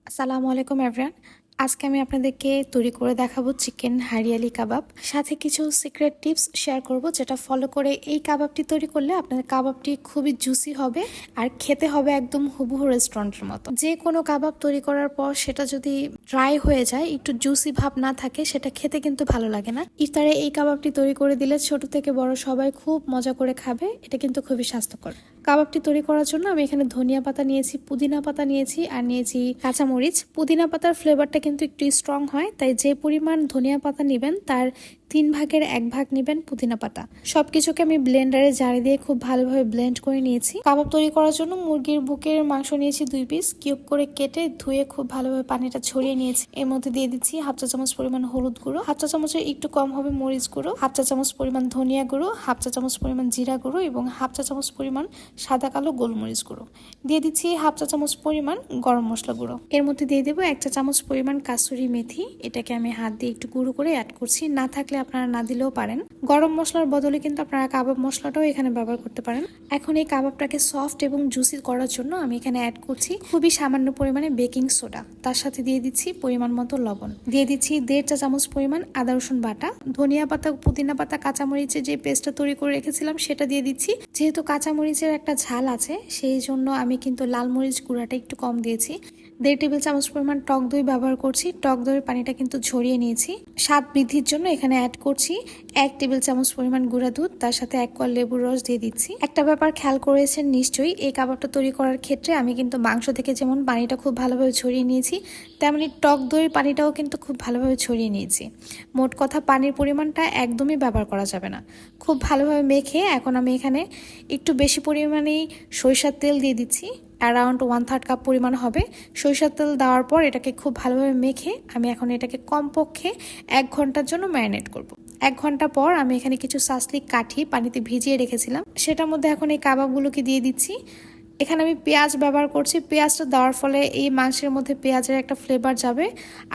আসসালামু আলাইকুম এভরিওয়ান। আজকে আমি আপনাদেরকে তৈরি করে দেখাবো চিকেন হারিয়ালি কাবাব। সাথে কিছু সিক্রেট টিপস শেয়ার করব, যেটা ফলো করে এই কাবাবটি তৈরি করলে আপনাদের কাবাবটি খুবই জুসি হবে আর খেতে হবে একদম হুবহু রেস্টুরেন্টের মতো। যে কোনো কাবাব তৈরি করার পর সেটা যদি ড্রাই হয়ে যায়, একটু জুসি ভাব না থাকে, সেটা খেতে কিন্তু ভালো লাগে না। ইফতারে এই কাবাবটি তৈরি করে দিলে ছোট থেকে বড় সবাই খুব মজা করে খাবে। এটা কিন্তু খুবই স্বাস্থ্যকর। কাবাবটি তৈরি করার জন্য আমি এখানে ধনিয়া পাতা নিয়েছি, পুদিনা পাতা নিয়েছি আর নিয়েছি কাঁচামরিচ। পুদিনা পাতার ফ্লেভারটা কিন্তু একটু স্ট্রং হয়, তাই যে পরিমাণ ধনিয়া পাতা নেবেন তার 1/3 ভাগ নেবেন পুদিনা পাতা। সবকিছুকে আমি ব্লেন্ডারে জারি দিয়ে খুব ভালোভাবে ব্লেন্ড করে নিয়েছি। কাবাব তৈরি করার জন্য মুরগির বুকের মাংস নিয়েছি 2 পিস, কিউব করে কেটে ধুয়ে খুব ভালোভাবে পানিটা ছড়িয়ে নিয়েছি। এর মধ্যে দিয়ে দিচ্ছি 1/2 চা চামচ পরিমাণ হলুদ গুঁড়ো, 1/2 চা চামচের একটু কম হবে মরিচ গুঁড়ো, 1/2 চা চামচ পরিমাণ ধনিয়া গুঁড়ো, 1/2 চা চামচ পরিমাণ জিরা গুঁড়ো এবং 1/2 চা চামচ পরিমাণ সাদা কালো গোলমরিচ গুঁড়ো। দিয়ে দিচ্ছি 1/2 চা চামচ পরিমাণ গরম মশলা গুঁড়ো। এর মধ্যে দিয়ে দেবো 1 চা চামচ পরিমাণ কাসুরি মেথি। এটাকে আমি হাত দিয়ে একটু গুঁড়ো করে অ্যাড করছি, না থাকলে আপনারা না দিলেও পারেন। গরম মশলার বদলে কিন্তু আপনারা কাবাব মশলাটাও এখানে ব্যবহার করতে পারেন। এখন এই কাবাবটাকে সফট এবং জুসি করার জন্য আমি এখানে অ্যাড করছি খুবই সামান্য পরিমাণে বেকিং সোডা। তার সাথে দিয়ে দিচ্ছি পরিমাণ মতো লবণ, দিয়ে দিচ্ছি 1.5 চা চামচ পরিমাণ আদা রসুন বাটা, ধনিয়া পাতা, পুদিনা পাতা, কাঁচামরিচের যে পেস্টটা তৈরি করে রেখেছিলাম সেটা দিয়ে দিচ্ছি। যেহেতু কাঁচামরিচের একটা ঝাল আছে, সেই জন্য আমি কিন্তু লাল মরিচ গুঁড়াটা একটু কম দিয়েছি। 1.5 টেবিল চামচ পরিমাণ টক দই ব্যবহার করছি। টক দইয়ের পানিটা কিন্তু ঝরিয়ে নিয়েছি। স্বাদ বৃদ্ধির জন্য এখানে অ্যাড করছি 1 টেবিল চামচ পরিমাণ গুঁড়া দুধ, তার সাথে 1 কোয়া লেবুর রস দিয়ে দিচ্ছি। একটা ব্যাপার খেয়াল করেছেন নিশ্চয়ই, এই কাবাবটা তৈরি করার ক্ষেত্রে আমি কিন্তু মাংস থেকে যেমন পানিটা খুব ভালোভাবে ছড়িয়ে নিয়েছি, তেমনি টক দইয়ের পানিটাও কিন্তু খুব ভালোভাবে ছড়িয়ে নিয়েছি। মোট কথা পানির পরিমাণটা একদমই ব্যবহার করা যাবে না। খুব ভালোভাবে মেখে এখন আমি এখানে একটু বেশি পরিমাণেই সরিষার তেল দিয়ে দিচ্ছি। অ্যারাউন্ড 1/3 কাপ পরিমাণ হবে। সরিষার তেল দেওয়ার পর এটাকে খুব ভালোভাবে মেখে আমি এখন এটাকে কমপক্ষে 1 ঘন্টার জন্য ম্যারিনেট করব। 1 ঘন্টা পর আমি এখানে কিছু সাসলিক কাঠি পানিতে ভিজিয়ে রেখেছিলাম, সেটার মধ্যে এখন এই কাবাবগুলোকে দিয়ে দিচ্ছি। এখানে আমি পেঁয়াজ ব্যবহার করছি। পেঁয়াজটা দেওয়ার ফলে এই মাংসের মধ্যে পেঁয়াজের একটা ফ্লেভার যাবে,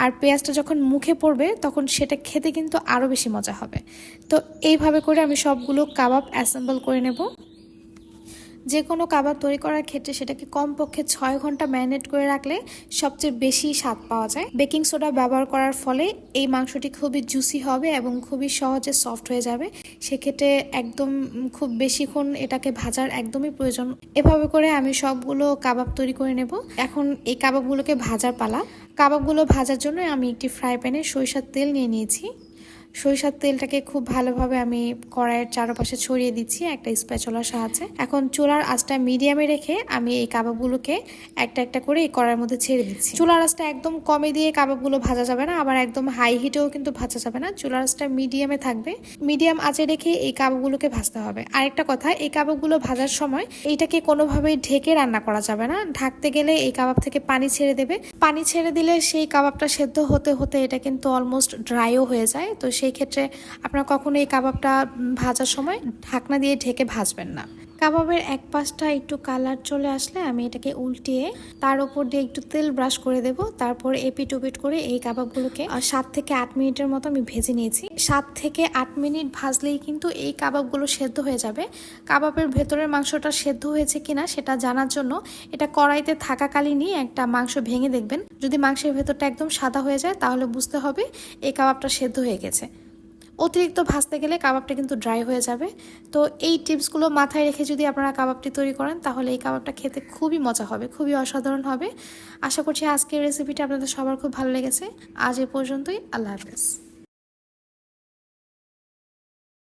আর পেঁয়াজটা যখন মুখে পড়বে তখন সেটা খেতে কিন্তু আরও বেশি মজা হবে। তো এইভাবে করে আমি সবগুলো কাবাব অ্যাসেম্বল করে নেব। যে কোনো কাবাব তৈরি করার ক্ষেত্রে সেটাকে কমপক্ষে 6 ঘন্টা ম্যারিনেট করে রাখলে সবচেয়ে বেশি স্বাদ পাওয়া যায়। বেকিং সোডা ব্যবহার করার ফলে এই মাংসটি খুবই জুসি হবে এবং খুবই সহজে সফট হয়ে যাবে। সেক্ষেত্রে একদম খুব বেশিক্ষণ এটাকে ভাজার একদমই প্রয়োজন। এভাবে করে আমি সবগুলো কাবাব তৈরি করে নেব। এখন এই কাবাবগুলোকে ভাজার পালা। কাবাবগুলো ভাজার জন্য আমি একটি ফ্রাই প্যানে সরিষার তেল নিয়ে নিয়েছি। সরিষার তেলটাকে খুব ভালোভাবে আমি কড়াইয়ের চারপাশে ছড়িয়ে দিচ্ছি একটা স্প্যাচুলার সাহায্যে। এখন চুলার আঁচটা মিডিয়ামে রেখে আমি এই কাবাবগুলোকে একটা একটা করে এই কড়াইয়ের মধ্যে ছেড়ে দিচ্ছি। চুলার আঁচটা একদম কমে দিয়ে কাবাবগুলো ভাজা যাবে না, আবার একদম হাই হিটেও কিন্তু ভাজা যাবে না। চুলার আঁচটা মিডিয়ামে থাকবে। মিডিয়াম আঁচে রেখে এই কাবাবগুলোকে ভাজতে হবে। আরেকটা কথা, এই কাবাবগুলো ভাজার সময় এইটাকে কোনোভাবেই ঢেকে রান্না করা যাবে না। ঢাকতে গেলে এই কাবাব থেকে পানি ছেড়ে দেবে। পানি ছেড়ে দিলে সেই কাবাবটা সেদ্ধ হতে হতে এটা কিন্তু অলমোস্ট ড্রাইও হয়ে যায়। তো সেই ক্ষেত্রে আপনারা কখনো এই কাবাবটা ভাজার সময় ঢাকনা দিয়ে ঢেকে ভাজবেন না। কাবাবের এক পাশটা একটু কালার চলে আসলে আমি এটাকে উল্টিয়ে তার উপর দিয়ে একটু তেল ব্রাশ করে দেব। তারপর এপিট ওপিট করে এই কাবাবগুলোকে 7 থেকে 8 মিনিটের মতো আমি ভেজে নিয়েছি। 7 থেকে 8 মিনিট ভাজলেই কিন্তু এই কাবাবগুলো সেদ্ধ হয়ে যাবে। কাবাবের ভেতরের মাংসটা সেদ্ধ হয়েছে কিনা সেটা জানার জন্য এটা কড়াইতে থাকাকালীনই একটা মাংস ভেঙে দেখবেন। যদি মাংসের ভেতরটা একদম সাদা হয়ে যায় তাহলে বুঝতে হবে এই কাবাবটা সেদ্ধ হয়ে গেছে। অতিরিক্ত ভাজতে গেলে কাবাবটা কিন্তু ড্রাই হয়ে যাবে। তো এই টিপসগুলো মাথায় রেখে যদি আপনারা কাবাবটি তৈরি করেন তাহলে এই কাবাবটা খেতে খুবই মজা হবে, খুবই অসাধারণ হবে। আশা করছি আজকের রেসিপিটা আপনাদের সবার খুব ভালো লেগেছে। আজ এ পর্যন্তই। আল্লাহ হাফেজ।